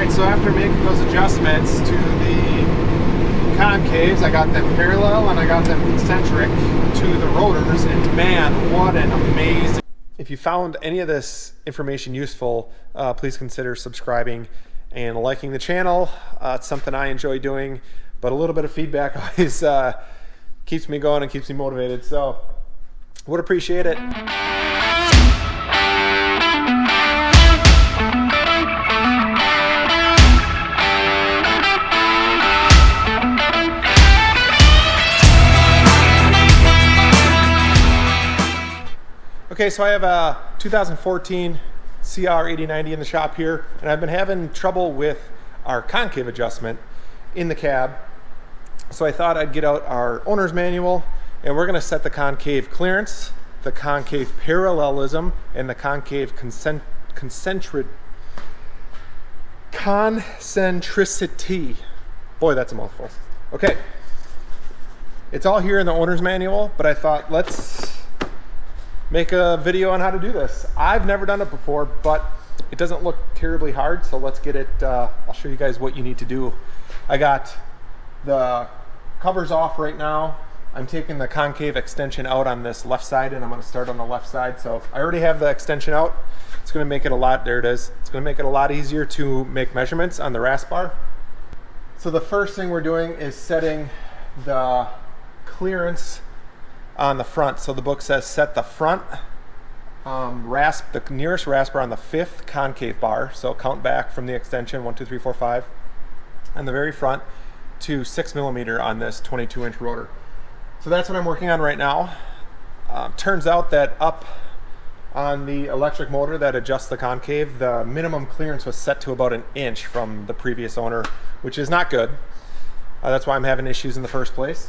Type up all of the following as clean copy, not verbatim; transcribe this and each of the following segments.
Alright, so after making those adjustments to the concaves, I got them parallel and I got them concentric to the rotors, and man, what an amazing... If you found any of this information useful, please consider subscribing and liking the channel. It's something I enjoy doing, but a little bit of feedback always keeps me going and keeps me motivated, so would appreciate it. Okay, so I have a 2014 CR8090 in the shop here, and I've been having trouble with our concave adjustment in the cab. So I thought I'd get out our owner's manual, and we're gonna set the concave clearance, the concave parallelism, and the concave concentricity. Boy, that's a mouthful. Okay, it's all here in the owner's manual, but I thought let's make a video on how to do this. I've never done it before, but it doesn't look terribly hard, so let's get it. I'll show you guys what you need to do. I got the covers off right now. I'm taking the concave extension out on this left side, and I'm going to start on the left side. So I already have the extension out. It's going to make it a lot, there it is. It's going to make it a lot easier to make measurements on the rasp bar. So the first thing we're doing is setting the clearance on the front. So the book says set the front the nearest rasp bar on the 5th concave bar. So count back from the extension 1, 2, 3, 4, 5, and the very front to 6 millimeter on this 22-inch rotor. So that's what I'm working on right now. Turns out that up on the electric motor that adjusts the concave, the minimum clearance was set to about 1 inch from the previous owner, which is not good. That's why I'm having issues in the first place.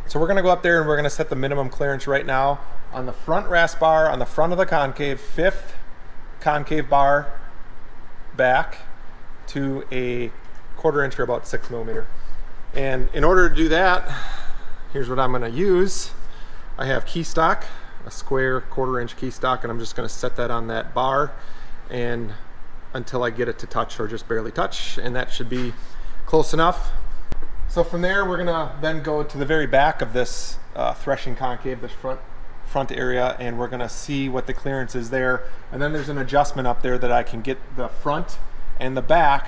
So we're going to go up there and we're going to set the minimum clearance right now on the front rasp bar, on the front of the concave, 5th concave bar back to a 1/4 inch or about 6 millimeter. And in order to do that, here's what I'm going to use. I have key stock, a square 1/4 inch key stock, and I'm just going to set that on that bar and until I get it to touch or just barely touch, and that should be close enough. So from there, we're gonna then go to the very back of this threshing concave, this front area, and we're gonna see what the clearance is there. And then there's an adjustment up there that I can get the front and the back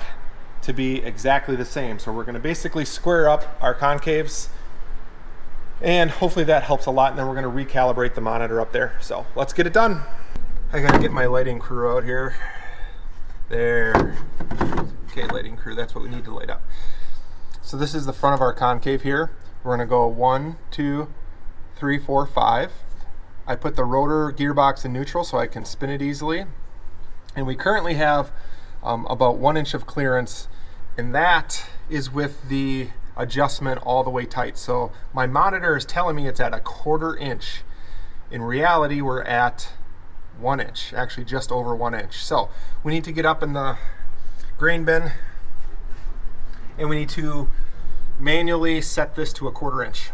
to be exactly the same. So we're gonna basically square up our concaves, and hopefully that helps a lot. And then we're gonna recalibrate the monitor up there. So let's get it done. I gotta get my lighting crew out here. There. Okay, lighting crew, that's what we need to light up. So this is the front of our concave here. We're gonna go 1, 2, 3, 4, 5. I put the rotor gearbox in neutral so I can spin it easily. And we currently have about 1 inch of clearance, and that is with the adjustment all the way tight. So my monitor is telling me it's at 1/4 inch. In reality, we're at 1 inch, actually just over 1 inch. So we need to get up in the grain bin, and we need to manually set this to 1/4 inch.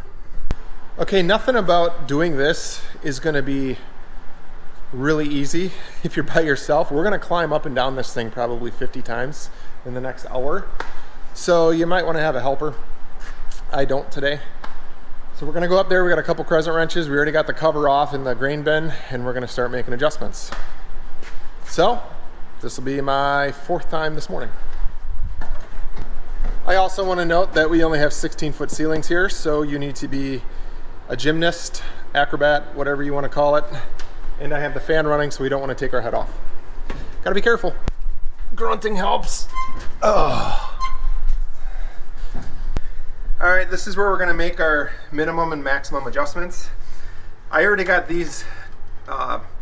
Okay, nothing about doing this is gonna be really easy if you're by yourself. We're gonna climb up and down this thing probably 50 times in the next hour. So you might wanna have a helper. I don't today. So we're gonna go up there, we got a couple crescent wrenches, we already got the cover off in the grain bin, and we're gonna start making adjustments. So, this will be my 4th time this morning. I also want to note that we only have 16-foot ceilings here, so you need to be a gymnast, acrobat, whatever you want to call it. And I have the fan running, so we don't want to take our head off. Gotta be careful. Grunting helps. Oh. All right, this is where we're gonna make our minimum and maximum adjustments. I already got these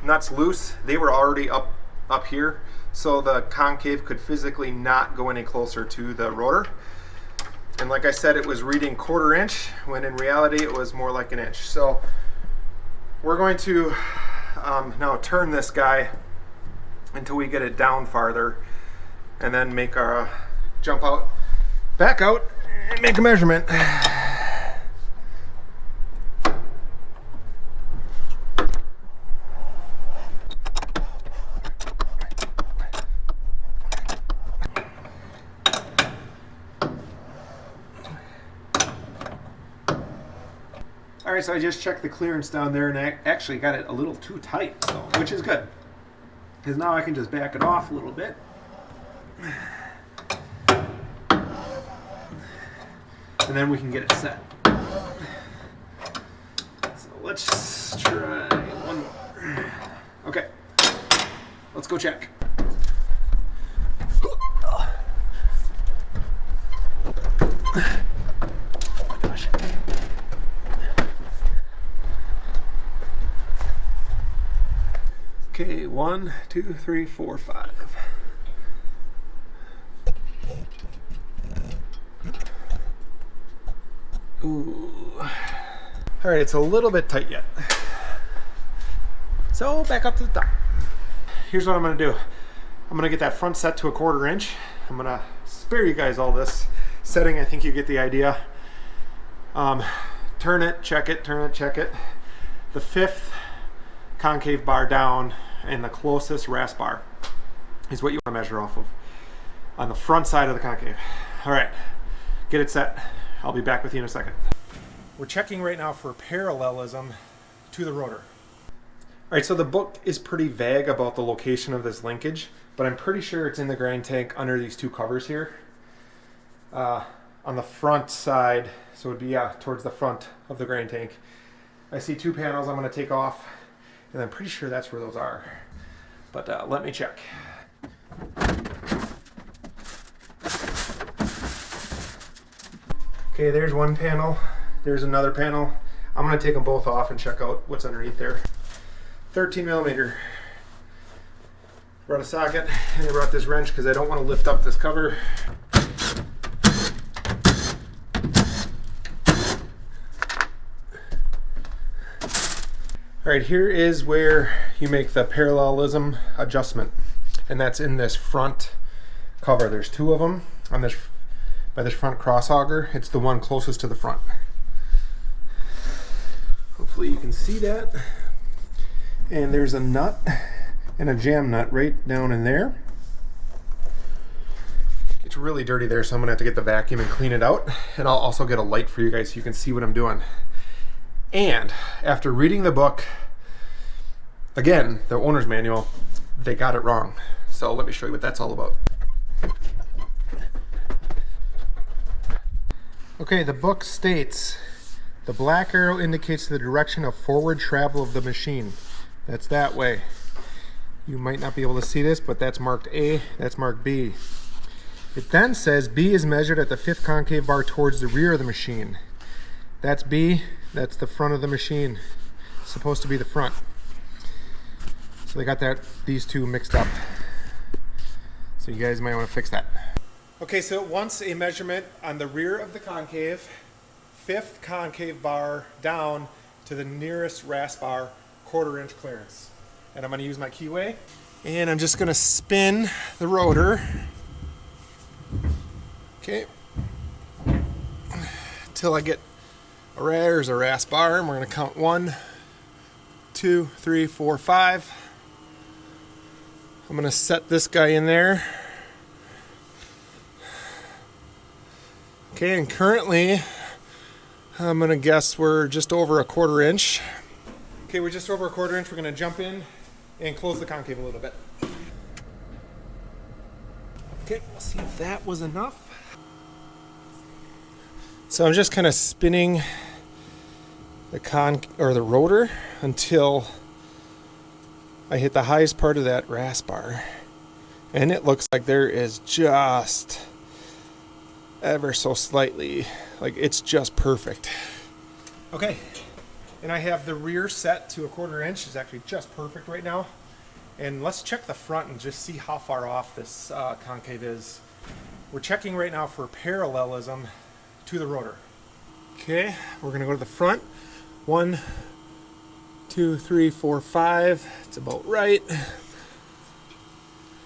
nuts loose. They were already up here, so the concave could physically not go any closer to the rotor. And like I said, it was reading 1/4 inch, when in reality it was more like 1 inch. So we're going to now turn this guy until we get it down farther, and then make our jump out, back out, and make a measurement. All right, so I just checked the clearance down there, and I actually got it a little too tight, so, which is good. Because now I can just back it off a little bit. And then we can get it set. So let's try one more. Okay, let's go check. Okay, 1, 2, 3, 4, 5. Ooh. All right, it's a little bit tight yet. So back up to the top. Here's what I'm gonna do. I'm gonna get that front set to a 1/4 inch. I'm gonna spare you guys all this setting. I think you get the idea. Turn it, check it, turn it, check it. The 5th concave bar down and the closest rasp bar is what you want to measure off of on the front side of the concave. All right, get it set. I'll be back with you in a second. We're checking right now for parallelism to the rotor. All right, so the book is pretty vague about the location of this linkage, but I'm pretty sure it's in the grind tank under these 2 covers here. On the front side, so it would be towards the front of the grind tank. I see 2 panels I'm going to take off, and I'm pretty sure that's where those are. But let me check. Okay, there's one panel. There's another panel. I'm going to take them both off and check out what's underneath there. 13 millimeter. Brought a socket, and I brought this wrench because I don't want to lift up this cover. All right, here is where you make the parallelism adjustment, and that's in this front cover. There's 2 of them on this by this front cross auger. It's the one closest to the front. Hopefully you can see that. And there's a nut and a jam nut right down in there. It's really dirty there, so I'm gonna have to get the vacuum and clean it out. And I'll also get a light for you guys so you can see what I'm doing. And after reading the book, again, the owner's manual, they got it wrong. So let me show you what that's all about. Okay, the book states, the black arrow indicates the direction of forward travel of the machine. That's that way. You might not be able to see this, but that's marked A, that's marked B. It then says B is measured at the 5th concave bar towards the rear of the machine. That's B, that's the front of the machine. It's supposed to be the front. So they got these 2 mixed up. So you guys might want to fix that. Okay, so it wants a measurement on the rear of the concave, 5th concave bar down to the nearest rasp bar, 1/4 inch clearance. And I'm going to use my keyway. And I'm just going to spin the rotor. Okay. Until I get there's a rasp bar, and we're going to count 1, 2, 3, 4, 5. I'm going to set this guy in there. Okay, and currently I'm going to guess we're just over a 1/4 inch. Okay, we're just over a 1/4 inch. We're going to jump in and close the concave a little bit. Okay, we'll see if that was enough. So I'm just kind of spinning the rotor until I hit the highest part of that rasp bar, and it looks like there is just ever so slightly, like it's just perfect. Okay, and I have the rear set to a 1/4 inch. It's actually just perfect right now. And let's check the front and just see how far off this concave is. We're checking right now for parallelism to the rotor. Okay, we're gonna go to the front. 1, 2, 3, 4, 5. It's about right.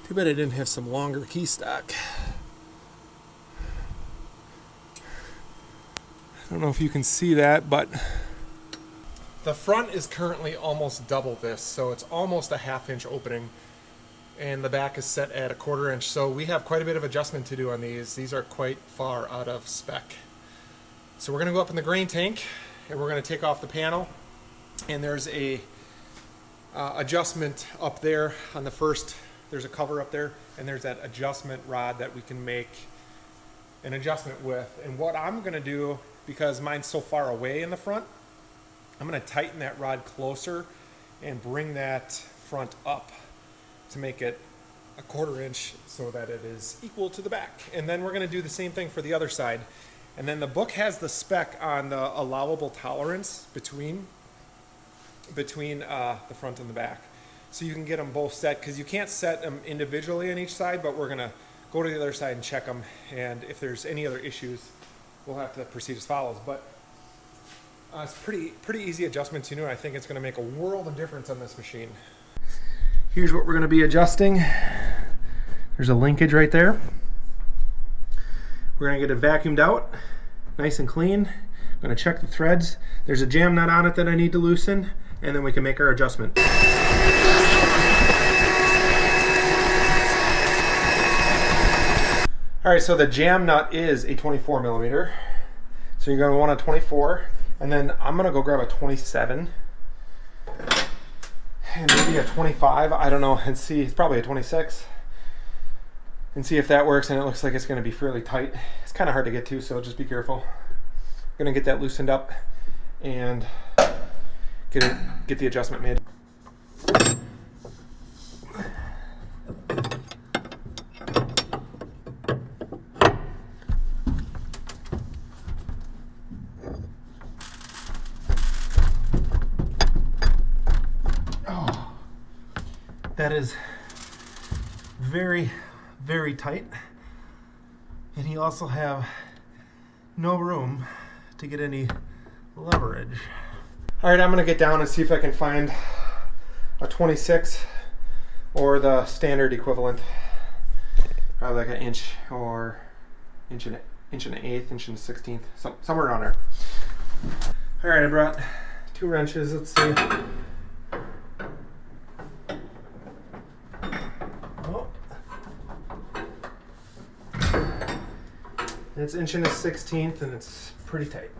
Too bad I didn't have some longer key stock. I don't know if you can see that, but the front is currently almost double this, so it's almost a 1/2 inch opening, and the back is set at a 1/4 inch, so we have quite a bit of adjustment to do on these. These are quite far out of spec. So we're going to go up in the grain tank and we're going to take off the panel, and there's a adjustment up there on the first. There's a cover up there, and there's that adjustment rod that we can make an adjustment with. And what I'm going to do, because mine's so far away in the front, I'm going to tighten that rod closer and bring that front up to make it a 1/4 inch so that it is equal to the back. And then we're going to do the same thing for the other side. And then the book has the spec on the allowable tolerance between the front and the back. So you can get them both set, because you can't set them individually on each side, but we're going to go to the other side and check them. And if there's any other issues, we'll have to proceed as follows. But it's pretty easy adjustments, you know. I think it's going to make a world of difference on this machine. Here's what we're going to be adjusting. There's a linkage right there. We're going to get it vacuumed out, nice and clean. I'm going to check the threads. There's a jam nut on it that I need to loosen, and then we can make our adjustment. All right, so the jam nut is a 24 millimeter. So you're going to want a 24, and then I'm going to go grab a 27 and maybe a 25, I don't know, and see. It's probably a 26, and see if that works. And it looks like it's going to be fairly tight. It's kind of hard to get to, so just be careful. I'm going to get that loosened up and get the adjustment made. That is very, very tight, and you also have no room to get any leverage. All right, I'm gonna get down and see if I can find a 26 or the standard equivalent, probably like an inch or inch and an eighth, inch and a 16th, somewhere around there. All right, I brought 2 wrenches. Let's see. It's inch and a 16th, and it's pretty tight.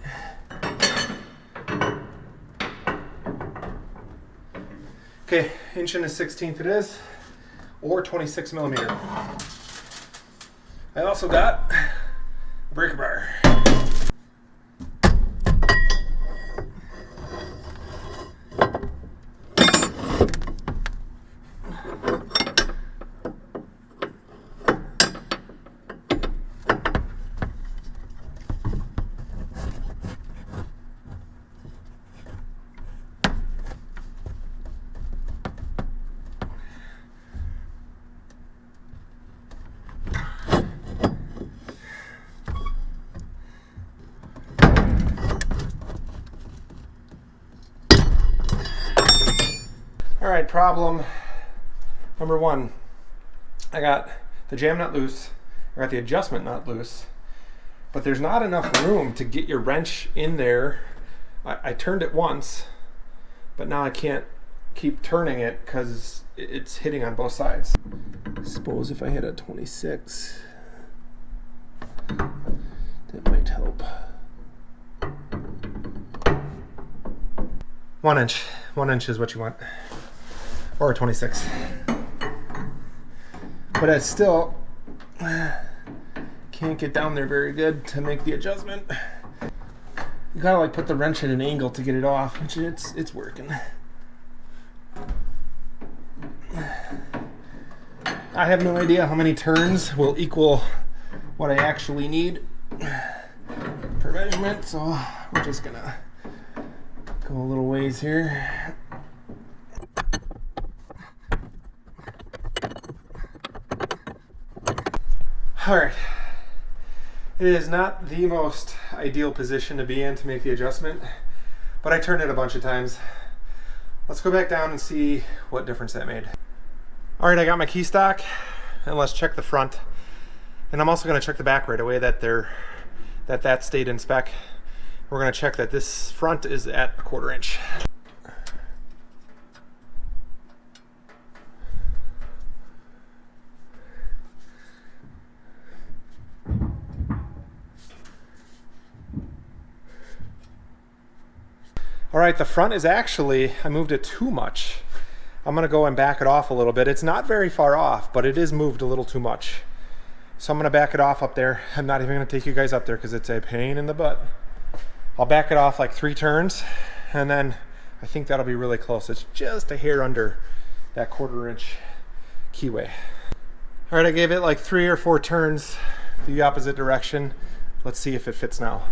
Okay, inch and a 16th it is, or 26 millimeter. I also got a breaker bar. All right, problem number 1. I got the jam nut loose, I got the adjustment nut loose, but there's not enough room to get your wrench in there. I turned it once, but now I can't keep turning it because it's hitting on both sides. I suppose if I hit a 26, that might help. 1 inch. 1 inch is what you want. Or a 26. But I still can't get down there very good to make the adjustment. You gotta like put the wrench at an angle to get it off, which it's working. I have no idea how many turns will equal what I actually need for measurement, so we're just gonna go a little ways here. All right, it is not the most ideal position to be in to make the adjustment, but I turned it a bunch of times. Let's go back down and see what difference that made. All right, I got my key stock, and let's check the front. And I'm also gonna check the back right away that that stayed in spec. We're gonna check that this front is at a 1/4 inch. All right, the front is actually, I moved it too much. I'm gonna go and back it off a little bit. It's not very far off, but it is moved a little too much. So I'm gonna back it off up there. I'm not even gonna take you guys up there because it's a pain in the butt. I'll back it off like 3 turns, and then I think that'll be really close. It's just a hair under that 1/4 inch keyway. All right, I gave it like 3 or 4 turns the opposite direction. Let's see if it fits now.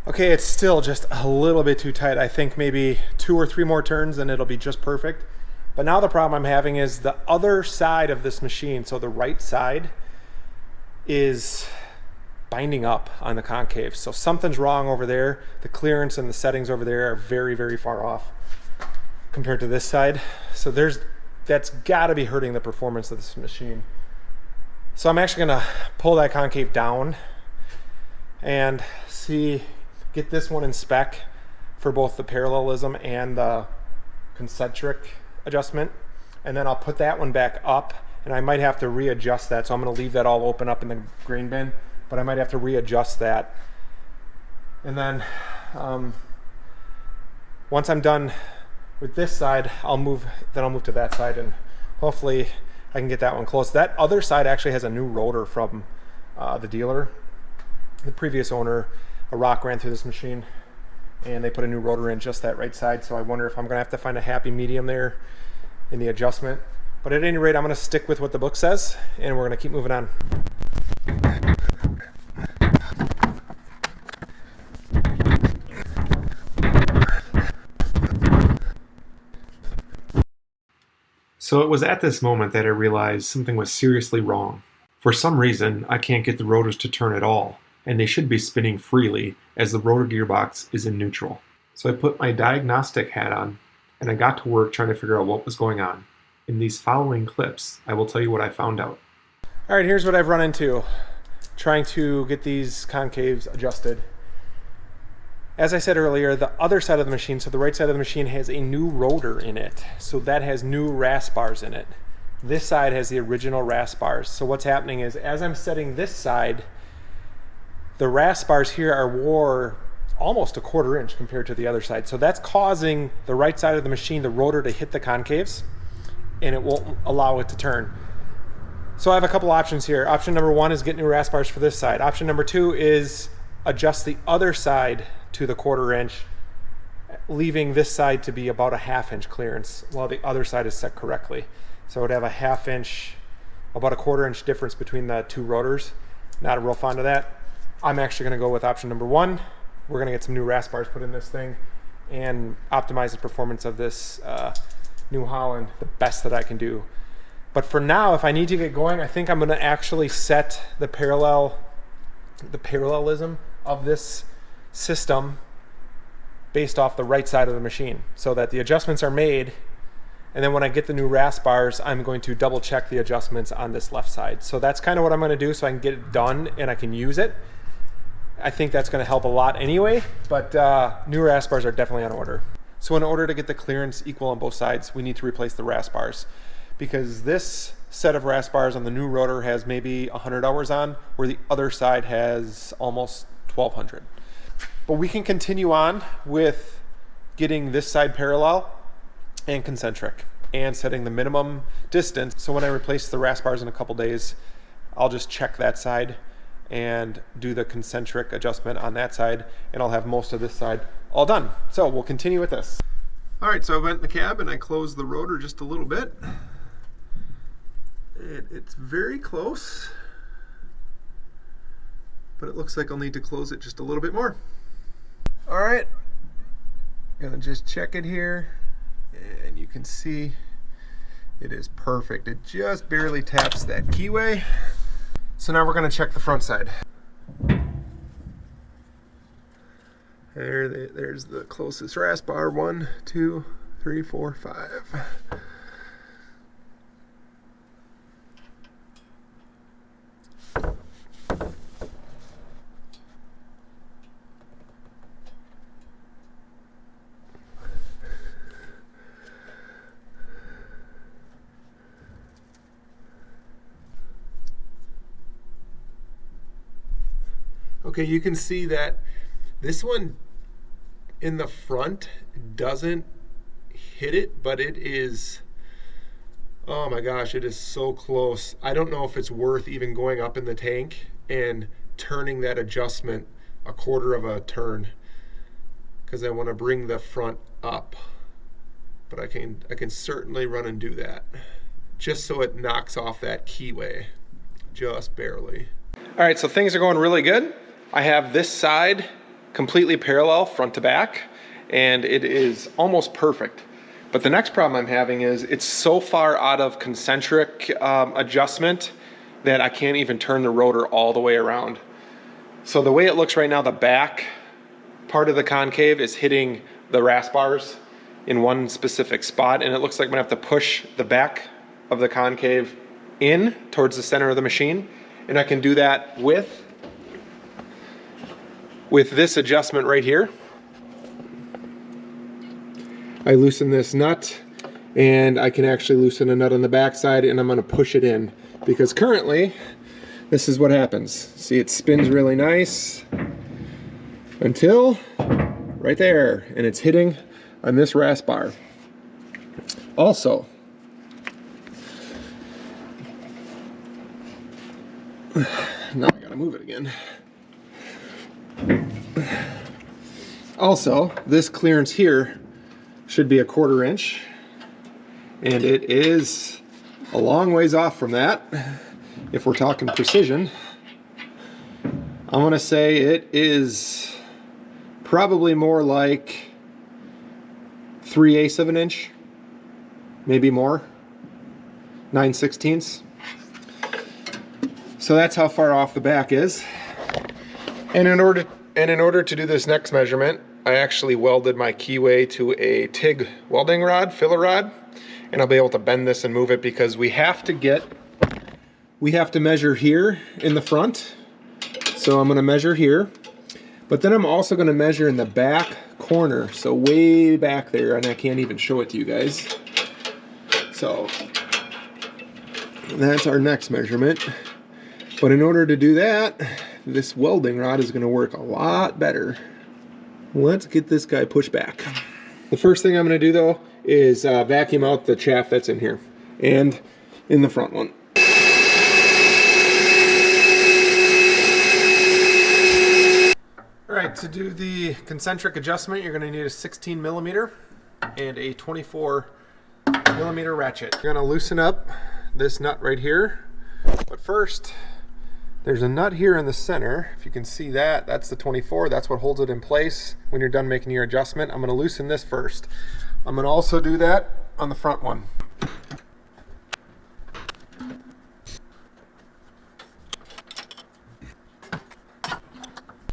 Okay, it's still just a little bit too tight. I think maybe 2 or 3 more turns and it'll be just perfect. But now the problem I'm having is the other side of this machine, so the right side, is binding up on the concave. So something's wrong over there. The clearance and the settings over there are very, very far off compared to this side. So that's gotta be hurting the performance of this machine. So I'm actually gonna pull that concave down and get this one in spec for both the parallelism and the concentric adjustment, and then I'll put that one back up, and I might have to readjust that. So I'm going to leave that all open up in the grain bin, but I might have to readjust that. And then once I'm done with this side, I'll move to that side, and hopefully I can get that one close. That other side actually has a new rotor from the dealer. The previous owner, a rock ran through this machine, and they put a new rotor in just that right side. So I wonder if I'm gonna have to find a happy medium there in the adjustment. But at any rate, I'm gonna stick with what the book says, and we're gonna keep moving on. So it was at this moment that I realized something was seriously wrong. For some reason, I can't get the rotors to turn at all, and they should be spinning freely as the rotor gearbox is in neutral. So I put my diagnostic hat on, and I got to work trying to figure out what was going on. In these following clips, I will tell you what I found out. All right, here's what I've run into trying to get these concaves adjusted. As I said earlier, the other side of the machine, so the right side of the machine, has a new rotor in it. So that has new rasp bars in it. This side has the original rasp bars. So what's happening is, as I'm setting this side, the rasp bars here are wore almost a 1/4 inch compared to the other side. So that's causing the right side of the machine, the rotor, to hit the concaves, and it won't allow it to turn. So I have a couple options here. Option number 1 is get new rasp bars for this side. Option number 2 is adjust the other side to the 1/4 inch, leaving this side to be about a 1/2 inch clearance while the other side is set correctly. So it would have a 1/2 inch, about a 1/4 inch difference between the 2 rotors. Not real fond of that. I'm actually gonna go with option number 1. We're gonna get some new rasp bars put in this thing and optimize the performance of this New Holland the best that I can do. But for now, if I need to get going, I think I'm gonna actually set the parallelism of this system based off the right side of the machine, so that the adjustments are made, and then when I get the new rasp bars, I'm going to double check the adjustments on this left side. So that's kind of what I'm gonna do, so I can get it done and I can use it. I think that's gonna help a lot anyway, but new rasp bars are definitely on order. So in order to get the clearance equal on both sides, we need to replace the rasp bars, because this set of rasp bars on the new rotor has maybe 100 hours on, where the other side has almost 1200. But we can continue on with getting this side parallel and concentric and setting the minimum distance. So when I replace the rasp bars in a couple days, I'll just check that side and do the concentric adjustment on that side, and I'll have most of this side all done. So we'll continue with this. All right, so I went in the cab and I closed the rotor just a little bit. It's very close, but it looks like I'll need to close it just a little bit more. All right, gonna just check it here, and you can see it is perfect. It just barely taps that keyway. So now we're gonna check the front side. There's the closest rasp bar. 1, 2, 3, 4, 5. Okay, you can see that this one in the front doesn't hit it, but it is, oh my gosh, it is so close. I don't know if it's worth even going up in the tank and turning that adjustment a quarter of a turn, because I want to bring the front up. But I can certainly run and do that, just so it knocks off that keyway, just barely. All right, so things are going really good. I have this side completely parallel front to back, and it is almost perfect. But the next problem I'm having is it's so far out of concentric adjustment that I can't even turn the rotor all the way around. So the way it looks right now, the back part of the concave is hitting the RAS bars in one specific spot, and it looks like I'm gonna have to push the back of the concave in towards the center of the machine, and I can do that with this adjustment right here. I loosen this nut, and I can actually loosen a nut on the back side, and I'm gonna push it in, because currently this is what happens. See, it spins really nice until right there, and it's hitting on this RAS bar. Also, now I gotta move it again. Also, this clearance here should be a 1/4 inch, and it is a long ways off from that. If we're talking precision, I'm gonna say it is probably more like 3/8 of an inch, maybe more, 9/16. So that's how far off the back is. And in order to do this next measurement, I actually welded my keyway to a TIG welding rod, filler rod, and I'll be able to bend this and move it, because we have to measure here in the front. So I'm gonna measure here, but then I'm also gonna measure in the back corner, so way back there, and I can't even show it to you guys. So that's our next measurement. But in order to do that, this welding rod is gonna work a lot better. Let's get this guy pushed back. The first thing I'm gonna do though is vacuum out the chaff that's in here and in the front one. All right, to do the concentric adjustment, you're gonna need a 16 millimeter and a 24 millimeter ratchet. You're gonna loosen up this nut right here, but first, there's a nut here in the center. If you can see that, that's the 24. That's what holds it in place when you're done making your adjustment. I'm gonna loosen this first. I'm gonna also do that on the front one.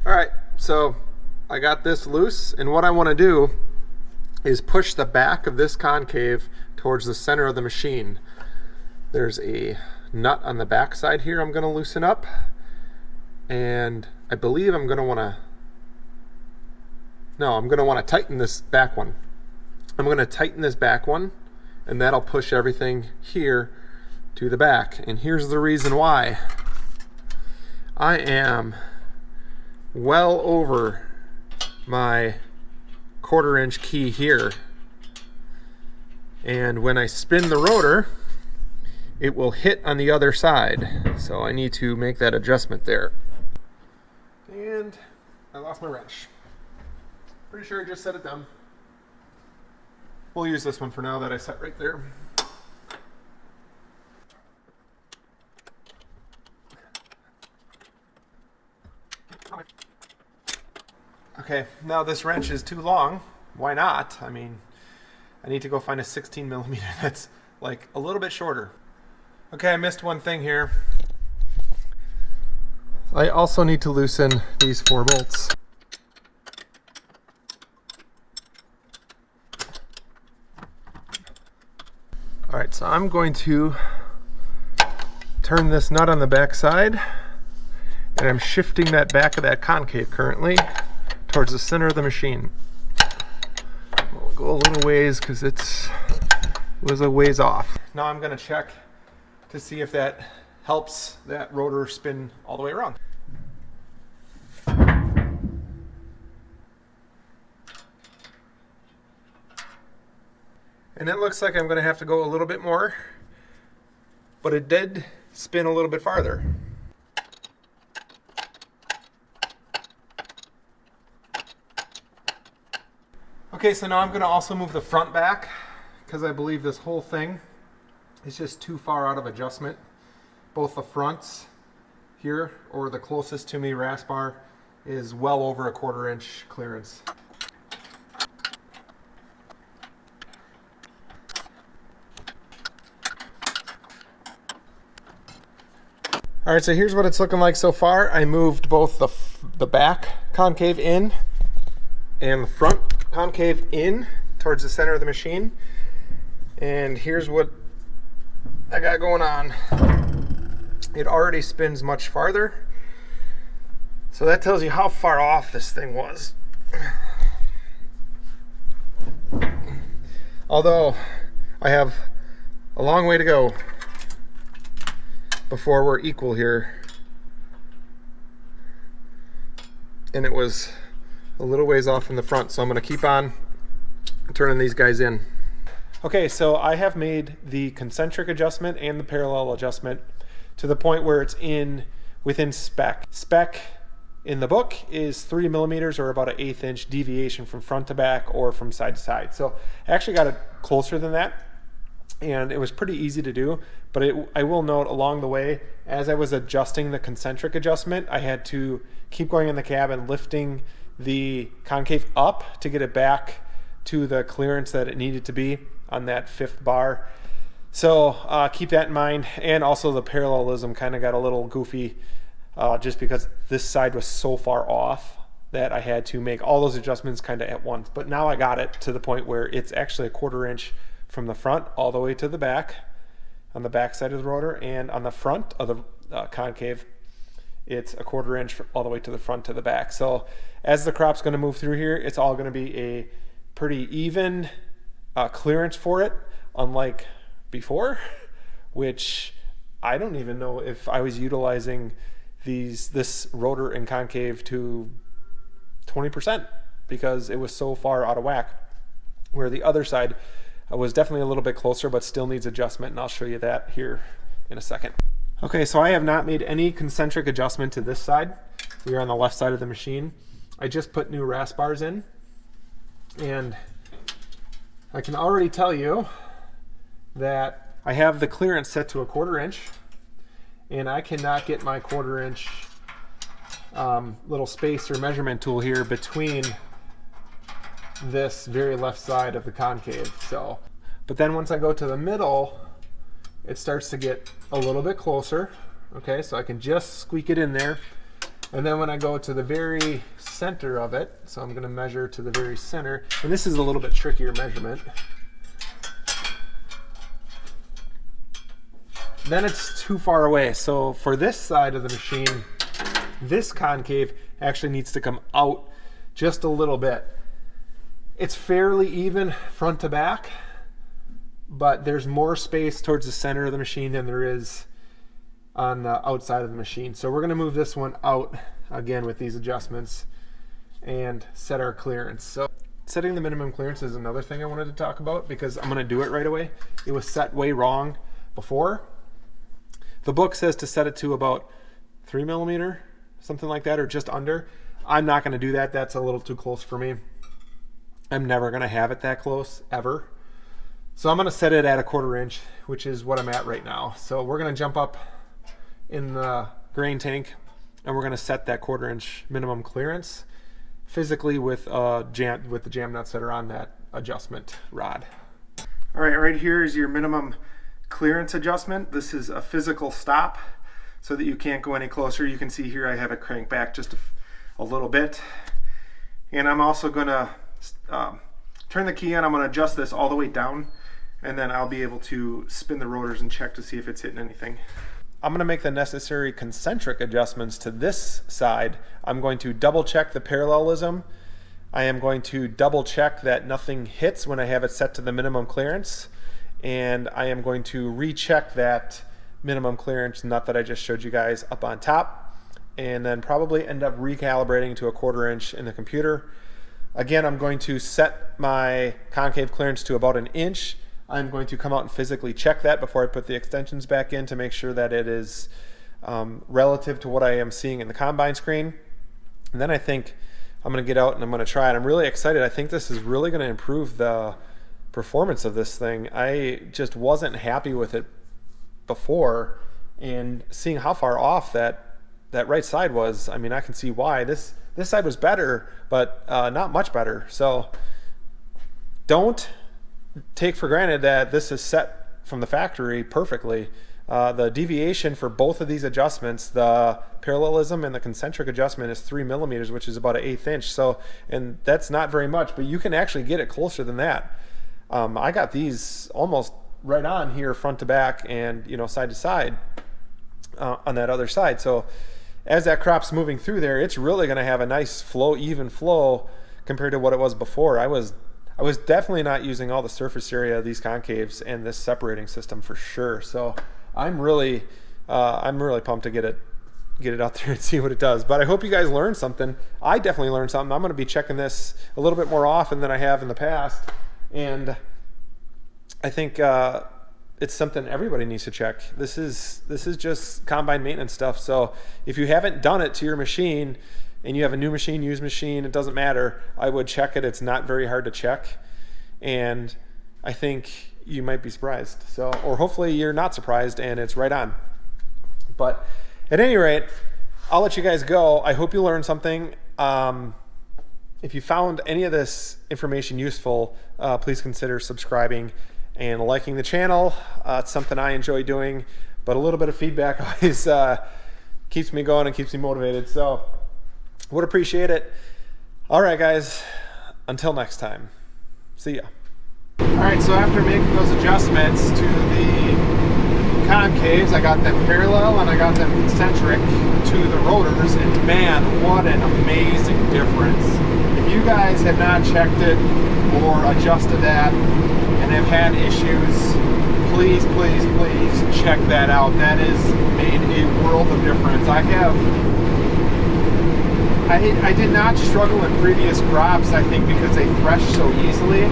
All right, so I got this loose, and what I wanna do is push the back of this concave towards the center of the machine. There's a nut on the back side here I'm going to loosen up, and I believe I'm going to want to tighten this back one. I'm going to tighten this back one, and that'll push everything here to the back. And here's the reason why. I am well over my 1/4 inch key here, and when I spin the rotor, it will hit on the other side. So I need to make that adjustment there. And I lost my wrench. Pretty sure I just set it down. We'll use this one for now that I set right there. Okay, now this wrench is too long. Why not? I mean, I need to go find a 16 millimeter that's like a little bit shorter. Okay, I missed one thing here. I also need to loosen these 4 bolts. All right, so I'm going to turn this nut on the back side, and I'm shifting that back of that concave currently towards the center of the machine. We'll go a little ways because it was a ways off. Now I'm going to check to see if that helps that rotor spin all the way around. All And it looks like I'm going to have to go a little bit more, but it did spin a little bit farther. Okay, so now I'm going to also move the front back because I believe this whole thing is just too far out of adjustment. Both the fronts here, or the closest to me rasp bar, is well over a 1/4 inch clearance. All right, so here's what it's looking like so far. I moved both the back concave in and the front concave in towards the center of the machine. And here's what I got going on. It already spins much farther. So that tells you how far off this thing was. Although I have a long way to go before we're equal here. And it was a little ways off in the front, so I'm going to keep on turning these guys in. Okay, so I have made the concentric adjustment and the parallel adjustment to the point where it's within spec. Spec in the book is 3 millimeters, or about an 1/8 inch deviation from front to back or from side to side. So I actually got it closer than that, and it was pretty easy to do. But I will note along the way, as I was adjusting the concentric adjustment, I had to keep going in the cab and lifting the concave up to get it back to the clearance that it needed to be on that 5th bar. So keep that in mind. And also the parallelism kind of got a little goofy just because this side was so far off that I had to make all those adjustments kind of at once. But now I got it to the point where it's actually a 1/4 inch from the front all the way to the back, on the back side of the rotor, and on the front of the concave, it's a 1/4 inch all the way to the front to the back. So as the crop's going to move through here, it's all going to be a pretty even clearance for it, unlike before, which I don't even know if I was utilizing this rotor and concave to 20% because it was so far out of whack, where the other side was definitely a little bit closer but still needs adjustment, and I'll show you that here in a second. Okay, so I have not made any concentric adjustment to this side. We are on the left side of the machine. I just put new rasp bars in, and I can already tell you that I have the clearance set to a 1/4 inch, and I cannot get my 1/4 inch little spacer measurement tool here between this very left side of the concave. So, but then once I go to the middle, it starts to get a little bit closer. Okay, so I can just squeak it in there. And then when I go to the very center of it, so I'm going to measure to the very center, and this is a little bit trickier measurement, then it's too far away. So for this side of the machine, this concave actually needs to come out just a little bit. It's fairly even front to back, but there's more space towards the center of the machine than there is on the outside of the machine. So we're going to move this one out again with these adjustments and set our clearance. So setting the minimum clearance is another thing I wanted to talk about because I'm going to do it right away. It was set way wrong before. The book says to set it to about 3 millimeter, something like that, or just under. I'm not going to do that. That's a little too close for me. I'm never going to have it that close, ever. So I'm going to set it at a 1/4 inch, which is what I'm at right now. So we're going to jump up in the grain tank, and we're going to set that 1/4 inch minimum clearance physically with the jam nuts that are on that adjustment rod. All right, right here is your minimum clearance adjustment. This is a physical stop so that you can't go any closer. You can see here I have it cranked back just a little bit. And I'm also going to turn the key on. I'm going to adjust this all the way down, and then I'll be able to spin the rotors and check to see if it's hitting anything. I'm going to make the necessary concentric adjustments to this side. I'm going to double check the parallelism. I am going to double check that nothing hits when I have it set to the minimum clearance. And I am going to recheck that minimum clearance nut that I just showed you guys up on top, and then probably end up recalibrating to a 1/4 inch in the computer. Again, I'm going to set my concave clearance to about 1 inch. I'm going to come out and physically check that before I put the extensions back in to make sure that it is relative to what I am seeing in the combine screen. And then I think I'm going to get out and I'm going to try it. I'm really excited. I think this is really going to improve the performance of this thing. I just wasn't happy with it before, and seeing how far off that right side was, I mean, I can see why. This side was better, but not much better. So don't take for granted that this is set from the factory perfectly. The deviation for both of these adjustments, the parallelism and the concentric adjustment, is 3 millimeters, which is about an 1/8 inch. So, and that's not very much, but you can actually get it closer than that. I got these almost right on here, front to back, and side to side on that other side. So as that crop's moving through there, it's really going to have a nice flow, even flow compared to what it was before. I was definitely not using all the surface area of these concaves and this separating system for sure. So I'm really pumped to get it out there and see what it does. But I hope you guys learned something. I definitely learned something. I'm going to be checking this a little bit more often than I have in the past, and I think it's something everybody needs to check. This is just combine maintenance stuff. So if you haven't done it to your machine and you have a new machine, used machine, it doesn't matter. I would check it. It's not very hard to check, and I think you might be surprised. So, or hopefully you're not surprised and it's right on. But at any rate, I'll let you guys go. I hope you learned something. If you found any of this information useful, please consider subscribing and liking the channel. It's something I enjoy doing, but a little bit of feedback always keeps me going and keeps me motivated. So would appreciate it. All right, guys, until next time, see ya. All right, so after making those adjustments to the concaves, I got them parallel and I got them concentric to the rotors, and man, what an amazing difference. If you guys have not checked it or adjusted that and have had issues, please, please, please check that out. That has made a world of difference. I did not struggle in previous crops, I think because they thresh so easily.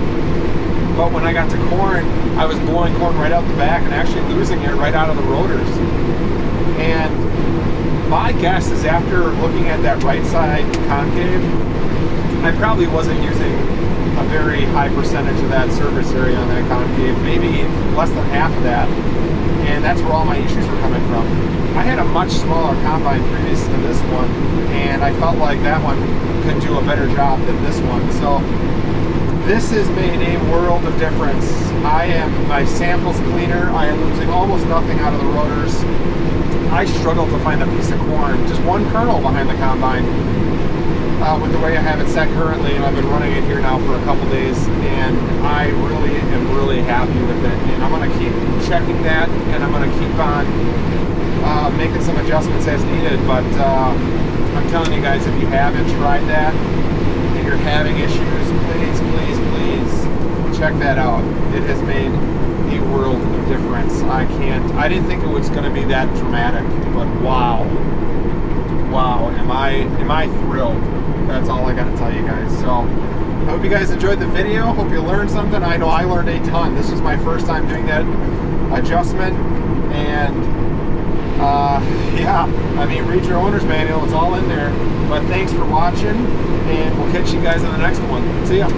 But when I got to corn, I was blowing corn right out the back and actually losing it right out of the rotors. And my guess is, after looking at that right side concave, I probably wasn't using a very high percentage of that surface area on that concave, maybe less than half of that. And that's where all my issues were coming from. I had a much smaller combine previous to this one, and I felt like that one could do a better job than this one. So this has made a world of difference. My sample's cleaner. I am losing almost nothing out of the rotors. I struggle to find a piece of corn, just one kernel behind the combine, with the way I have it set currently, and I've been running it here now for a couple days, and I really am really happy with it. And I'm going to keep checking that, and I'm going to keep on making some adjustments as needed. But I'm telling you guys, if you haven't tried that and you're having issues, please, please, please check that out. It has made a world of difference. I didn't think it was going to be that dramatic, but wow, am I thrilled. That's all I got to tell you guys. So I hope you guys enjoyed the video. Hope you learned something. I know I learned a ton. This was my first time doing that adjustment, and yeah, I mean, read your owner's manual. It's all in there. But thanks for watching, and we'll catch you guys on the next one. See ya.